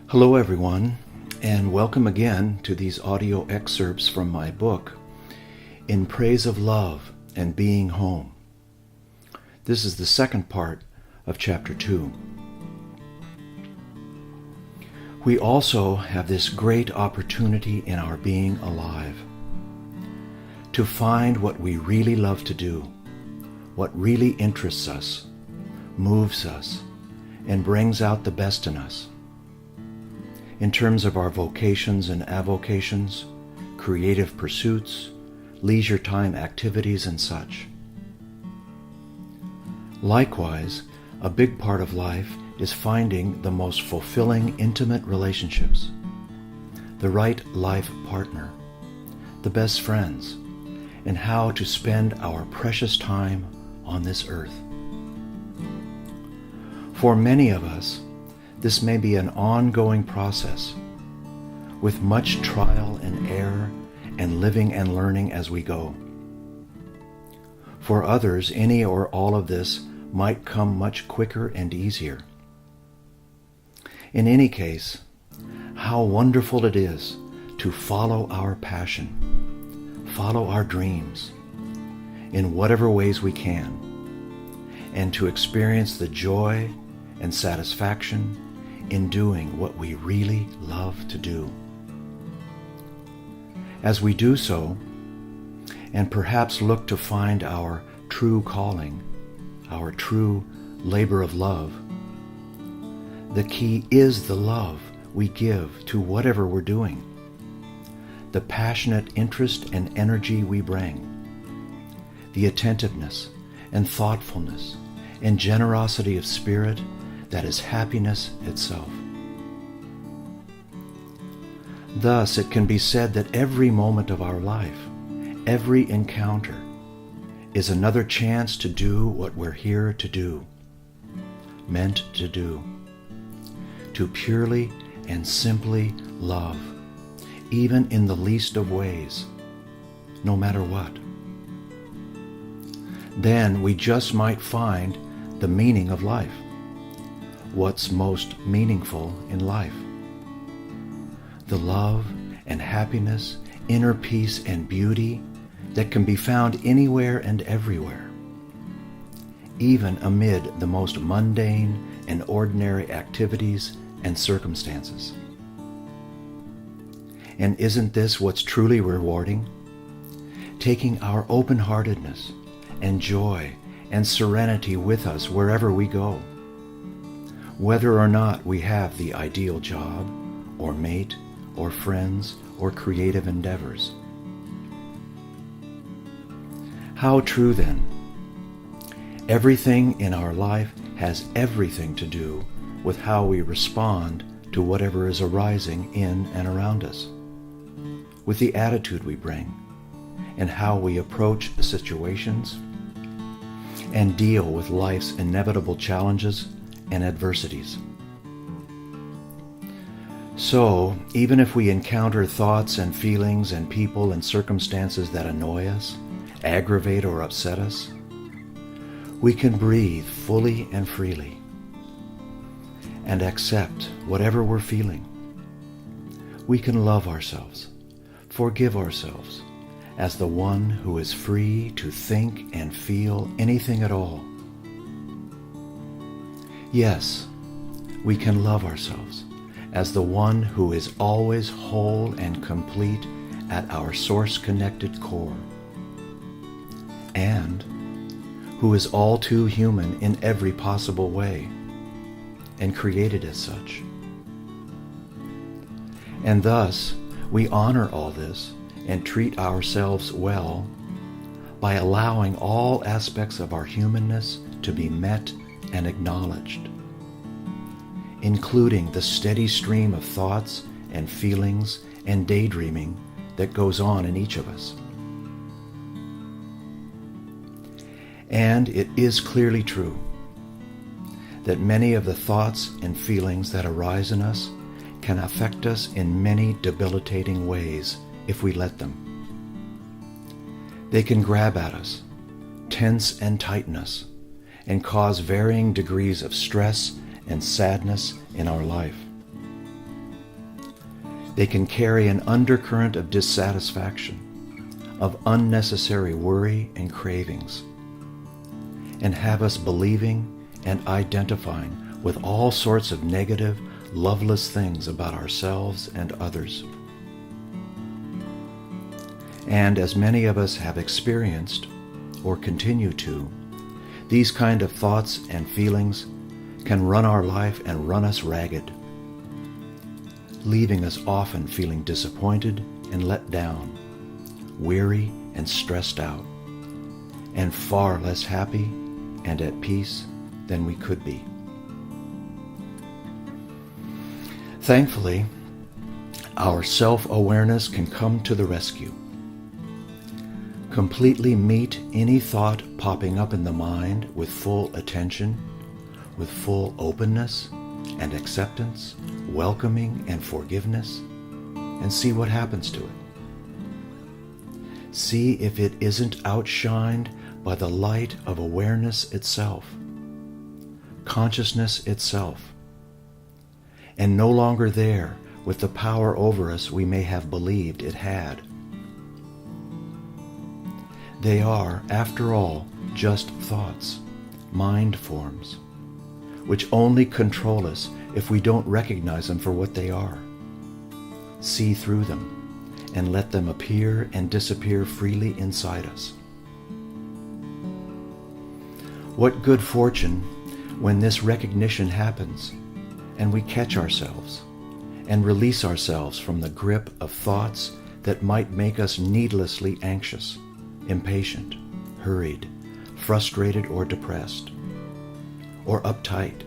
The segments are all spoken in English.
Hello everyone, and welcome again to these audio excerpts from my book, In Praise of Love and Being Home. This is the second part of Chapter 2. We also have this great opportunity in our being alive to find what we really love to do, what really interests us, moves us, and brings out the best in us. In terms of our vocations and avocations, creative pursuits, leisure time activities, and such. Likewise, a big part of life is finding the most fulfilling intimate relationships, the right life partner, the best friends, and how to spend our precious time on this earth. For many of us, this may be an ongoing process, with much trial and error and living and learning as we go. For others, any or all of this might come much quicker and easier. In any case, how wonderful it is to follow our passion, follow our dreams, in whatever ways we can, and to experience the joy and satisfaction in doing what we really love to do. As we do so, and perhaps look to find our true calling, our true labor of love, the key is the love we give to whatever we're doing, the passionate interest and energy we bring, the attentiveness and thoughtfulness and generosity of spirit that is happiness itself. Thus, it can be said that every moment of our life, every encounter, is another chance to do what we're here to do, meant to do, to purely and simply love, even in the least of ways, no matter what. Then we just might find the meaning of life, what's most meaningful in life. The love and happiness, inner peace and beauty that can be found anywhere and everywhere, even amid the most mundane and ordinary activities and circumstances. And isn't this what's truly rewarding? Taking our open-heartedness and joy and serenity with us wherever we go, whether or not we have the ideal job, or mate, or friends, or creative endeavors. How true then? Everything in our life has everything to do with how we respond to whatever is arising in and around us, with the attitude we bring, and how we approach situations and deal with life's inevitable challenges and adversities. So, even if we encounter thoughts and feelings and people and circumstances that annoy us, aggravate or upset us, we can breathe fully and freely and accept whatever we're feeling. We can love ourselves, forgive ourselves as the one who is free to think and feel anything at all. Yes, we can love ourselves as the one who is always whole and complete at our source-connected core, and who is all too human in every possible way, and created as such. And thus, we honor all this and treat ourselves well by allowing all aspects of our humanness to be met and acknowledged, including the steady stream of thoughts and feelings and daydreaming that goes on in each of us. And it is clearly true that many of the thoughts and feelings that arise in us can affect us in many debilitating ways if we let them. They can grab at us, tense and tighten us, and cause varying degrees of stress and sadness in our life. They can carry an undercurrent of dissatisfaction, of unnecessary worry and cravings, and have us believing and identifying with all sorts of negative, loveless things about ourselves and others. And as many of us have experienced, or continue to, these kind of thoughts and feelings can run our life and run us ragged, leaving us often feeling disappointed and let down, weary and stressed out, and far less happy and at peace than we could be. Thankfully, our self-awareness can come to the rescue. Completely meet any thought popping up in the mind with full attention, with full openness and acceptance, welcoming and forgiveness, and see what happens to it. See if it isn't outshined by the light of awareness itself, consciousness itself, and no longer there with the power over us we may have believed it had. They are, after all, just thoughts, mind forms, which only control us if we don't recognize them for what they are, see through them, and let them appear and disappear freely inside us. What good fortune when this recognition happens and we catch ourselves and release ourselves from the grip of thoughts that might make us needlessly anxious, impatient, hurried, frustrated or depressed, or uptight,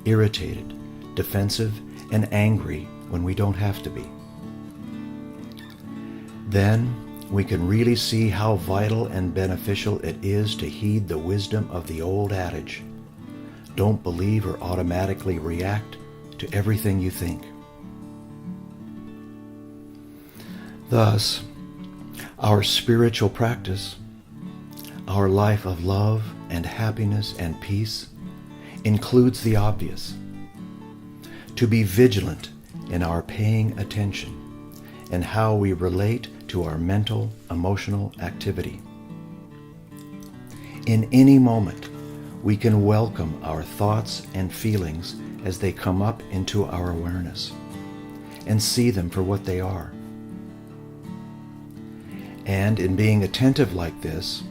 irritated, defensive, and angry when we don't have to be. Then we can really see how vital and beneficial it is to heed the wisdom of the old adage, don't believe or automatically react to everything you think. Thus, our spiritual practice, our life of love and happiness and peace, includes the obvious: to be vigilant in our paying attention and how we relate to our mental, emotional activity. In any moment, we can welcome our thoughts and feelings as they come up into our awareness and see them for what they are. And in being attentive like this,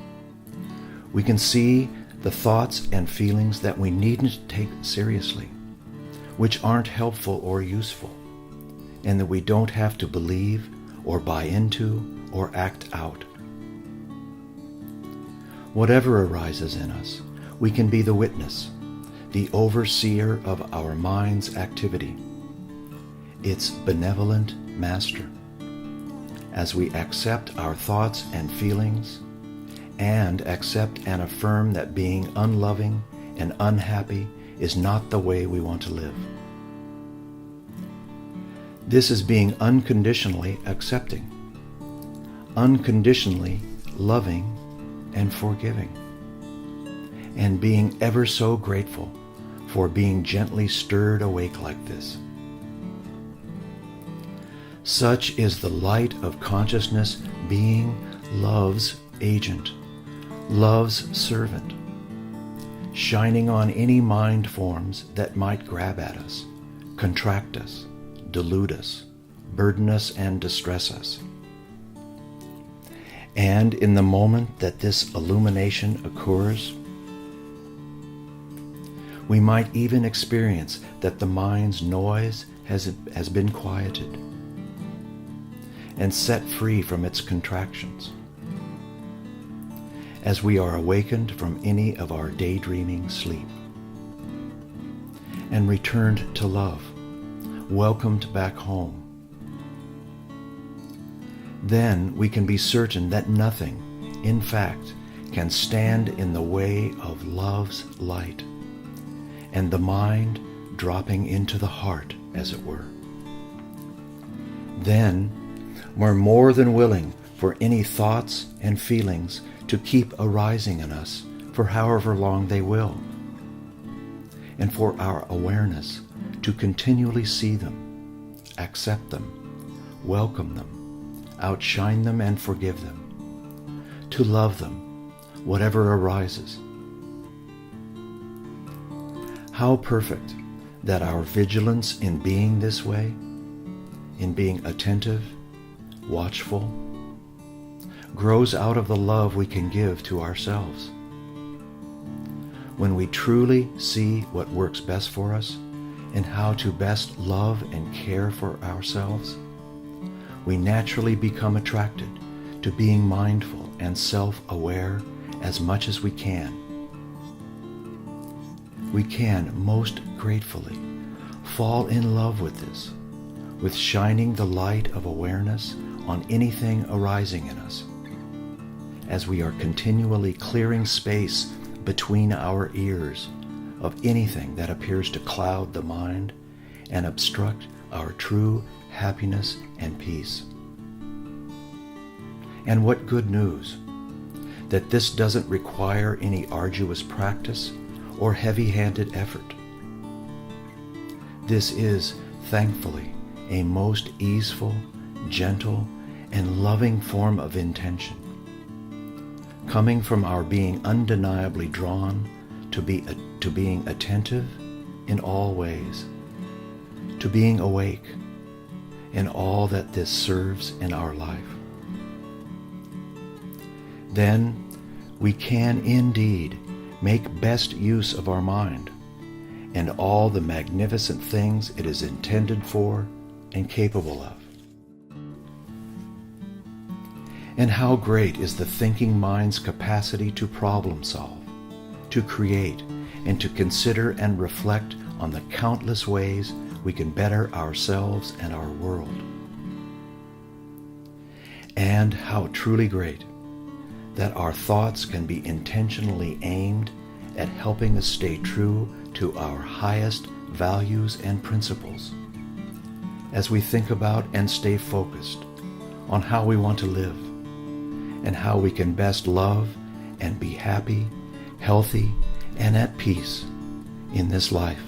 we can see the thoughts and feelings that we needn't take seriously, which aren't helpful or useful, and that we don't have to believe or buy into or act out. Whatever arises in us, we can be the witness, the overseer of our mind's activity, its benevolent master, as we accept our thoughts and feelings and accept and affirm that being unloving and unhappy is not the way we want to live. This is being unconditionally accepting, unconditionally loving and forgiving, and being ever so grateful for being gently stirred awake like this. Such is the light of consciousness being love's agent, love's servant, shining on any mind forms that might grab at us, contract us, delude us, burden us, and distress us. And in the moment that this illumination occurs, we might even experience that the mind's noise has been quieted and set free from its contractions, as we are awakened from any of our daydreaming sleep and returned to love, welcomed back home. Then we can be certain that nothing, in fact, can stand in the way of love's light and the mind dropping into the heart, as it were. Then we're more than willing for any thoughts and feelings to keep arising in us for however long they will, and for our awareness to continually see them, accept them, welcome them, outshine them, and forgive them, to love them, whatever arises. How perfect that our vigilance in being this way, in being attentive, watchful, grows out of the love we can give to ourselves. When we truly see what works best for us and how to best love and care for ourselves, we naturally become attracted to being mindful and self-aware as much as we can. We can most gratefully fall in love with this, with shining the light of awareness on anything arising in us, as we are continually clearing space between our ears of anything that appears to cloud the mind and obstruct our true happiness and peace. And what good news that this doesn't require any arduous practice or heavy-handed effort. This is, thankfully, a most easeful, gentle, and loving form of intention, coming from our being undeniably drawn to being attentive in all ways, to being awake in all that this serves in our life. Then we can indeed make best use of our mind and all the magnificent things it is intended for and capable of. And how great is the thinking mind's capacity to problem solve, to create, and to consider and reflect on the countless ways we can better ourselves and our world. And how truly great that our thoughts can be intentionally aimed at helping us stay true to our highest values and principles, as we think about and stay focused on how we want to live and how we can best love and be happy, healthy, and at peace in this life.